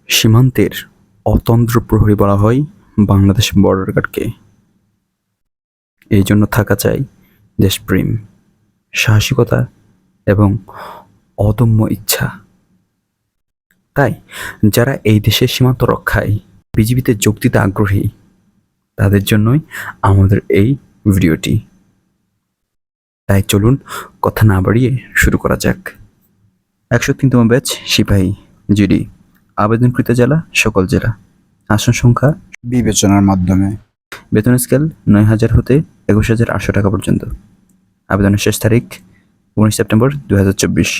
সীমান্তের অতন্দ্র প্রহরী বলা হয় বাংলাদেশ বর্ডার গার্ডকে। এই জন্য থাকা চাই দেশপ্রেম, সাহসিকতা এবং অদম্য ইচ্ছা। তাই যারা এই দেশের সীমান্ত রক্ষায় বিজিবিতে যোগ দিতে আগ্রহী, তাদের জন্যই আমাদের এই ভিডিওটি। তাই চলুন কথা না বাড়িয়ে শুরু করা যাক। 103তম ব্যাচ সিপাহী জিডি, আবেদনকৃত জেলা সকল জেলা, আসন সংখ্যা বিবেচনার মাধ্যমে। বেতন স্কেল 9,000 হতে 21,800 টাকা পর্যন্ত। আবেদনের শেষ তারিখ 19 সেপ্টেম্বর 2024।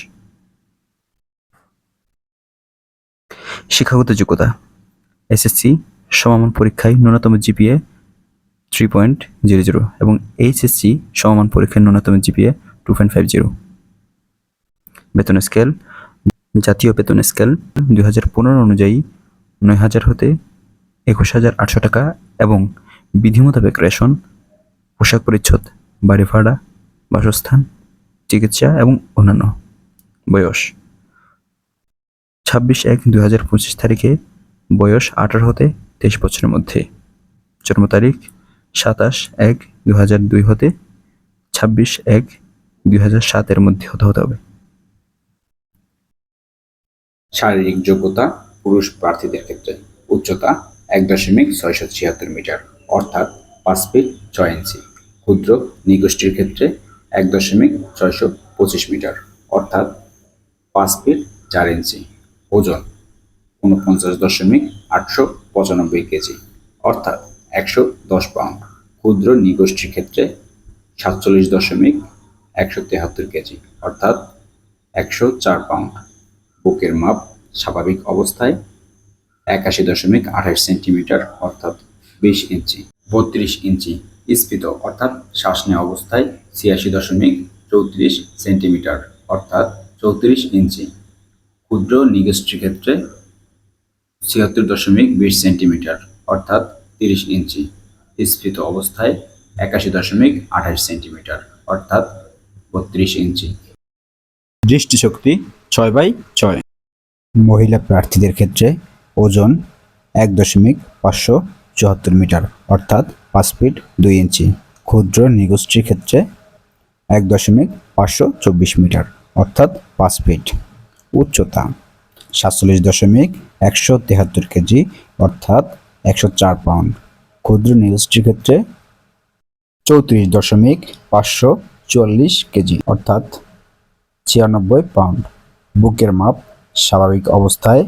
শিক্ষাগত যোগ্যতা: এসএসসি সমমান পরীক্ষায় ন্যূনতম জিপিএ 3.00 এবং এইচএসসি সমমান পরীক্ষায় ন্যূনতম জিপিএ 2.50। বেতন স্কেল: জাতীয় বেতন স্কেল 2015 অনুযায়ী 9,000 হতে 21,800 টাকা এবং বিধি মোতাবেক রেশন, পোশাক পরিচ্ছদ, বাড়ি ভাড়া, বাসস্থান, চিকিৎসা এবং অন্যান্য। বয়স: 26/1/2025 তারিখে বয়স 18 হতে 23 বছরের মধ্যে। জন্ম তারিখ 27/1/2002 হতে 26/1/2007 এর মধ্যে হতে হবে। শারীরিক যোগ্যতা: পুরুষ প্রার্থীদের ক্ষেত্রে উচ্চতা 1.676 মিটার অর্থাৎ 5 ফিট 6 ইঞ্চি। ক্ষুদ্র নৃগোষ্ঠীর ক্ষেত্রে 1.625 মিটার অর্থাৎ 5 ফিট 4 ইঞ্চি। ওজন 49.895 কেজি অর্থাৎ 110 পাউন্ড। ক্ষুদ্র নৃগোষ্ঠীর ক্ষেত্রে 47.173 কেজি অর্থাৎ 104 পাউন্ড। বুকের মাপ স্বাভাবিক অবস্থায় 81.28 সেন্টিমিটার অর্থাৎ 20 ইঞ্চি। 32 ইঞ্চি। স্ফীত অর্থাৎ শ্বাস নেওয়া অবস্থায় 86.34 সেন্টিমিটার অর্থাৎ 34 ইঞ্চি। ক্ষুদ্র নৃগোষ্ঠীর ক্ষেত্রে 76.20 সেন্টিমিটার অর্থাৎ 30 ইঞ্চি। স্ফীত অবস্থায় 81.28 সেন্টিমিটার অর্থাৎ 32 ইঞ্চি। দৃষ্টিশক্তি 6/6। মহিলা প্রার্থীদের ক্ষেত্রে ওজন 1.574 মিটার অর্থাৎ 5 ফিট 2 ইঞ্চি। ক্ষুদ্র নৃগোষ্ঠীর ক্ষেত্রে 1.524 মিটার অর্থাৎ 5 ফিট। উচ্চতা 47.173 কেজি অর্থাৎ 104 পাউন্ড। ক্ষুদ্র নৃগোষ্ঠীর ক্ষেত্রে 34.544 কেজি অর্থাৎ 96 পাউন্ড। বুকের মাপ স্বাভাবিক অবস্থায়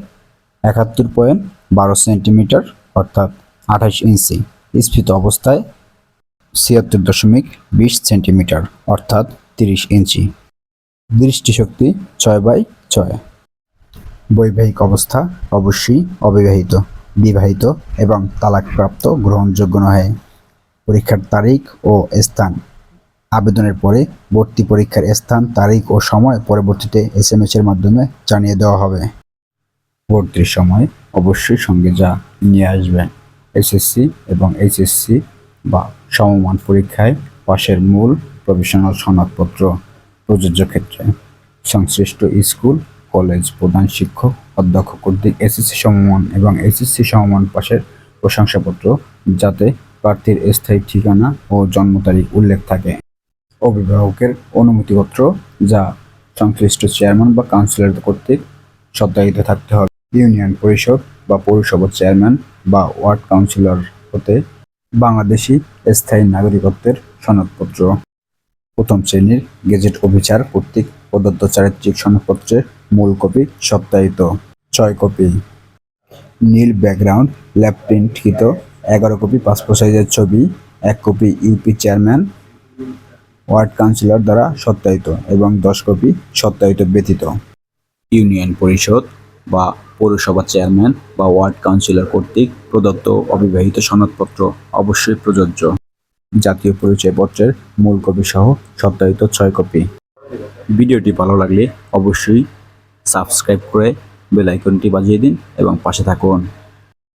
71.12 সেন্টিমিটার অর্থাৎ 28 ইঞ্চি। স্ফীত অবস্থায় 76.20 সেন্টিমিটার অর্থাৎ 30 ইঞ্চি। দৃষ্টিশক্তি 6/6। বৈবাহিক অবস্থা অবশ্যই অবিবাহিত, বিবাহিত এবং তালাকপ্রাপ্ত গ্রহণযোগ্য নয়। পরীক্ষার তারিখ ও স্থান: আবেদনের পরে ভর্তি পরীক্ষার স্থান, তারিখ ও সময় পরবর্তীতে SMS এর মাধ্যমে জানিয়ে দেওয়া হবে। ভর্তির সময় অবশ্যই সঙ্গে যা নিয়ে আসবেন: SSC এবং HSC বা সমমান পরীক্ষায় পাশের মূল প্রফেশনাল সনদপত্র। প্রযোজ্য ক্ষেত্রে সংশ্লিষ্ট স্কুল কলেজ প্রধান শিক্ষক অধ্যক্ষ কর্তৃক SSC সমমান এবং HSC সমমান পাশের প্রশংসাপত্র, যাতে প্রার্থীর স্থায়ী ঠিকানা ও জন্ম তারিখ উল্লেখ থাকে। অভিভাবকের অনুমতিপত্র, যা সংশ্লিষ্ট চেয়ারম্যান বা কাউন্সিলর কর্তৃক সত্যায়িত থাকতে হবে। ইউনিয়ন পরিষদ বা পৌরসভার চেয়ারম্যান বা ওয়ার্ড কাউন্সিলর হতে বাংলাদেশি স্থায়ী নাগরিকত্বের সনদপত্র। প্রথম শ্রেণীর গেজেট অফিসার কর্তৃক প্রদত্ত চারিত্রিক সনদপত্রের মূল কপি সত্যায়িত 6 কপি। নীল ব্যাকগ্রাউন্ড ল্যাব প্রিন্টকৃত 11 কপি পাসপোর্ট সাইজের ছবি, 1 copy UP chairman ward councillor দ্বারা সত্যায়িত এবং 10 কপি সত্যায়িত ব্যতীত। ইউনিয়ন পরিষদ বা পৌরসভা চেয়ারম্যান বা ওয়ার্ড কাউন্সিলর কর্তৃক প্রদত্ত অবিবাহিত সনদপত্র অবশ্যই প্রযোজ্য। জাতীয় পরিচয়পত্রের মূল কপি সহ সত্যায়িত 6 কপি। ভিডিওটি ভালো লাগলে অবশ্যই সাবস্ক্রাইব করে বেল আইকনটি বাজিয়ে দিন এবং পাশে থাকুন।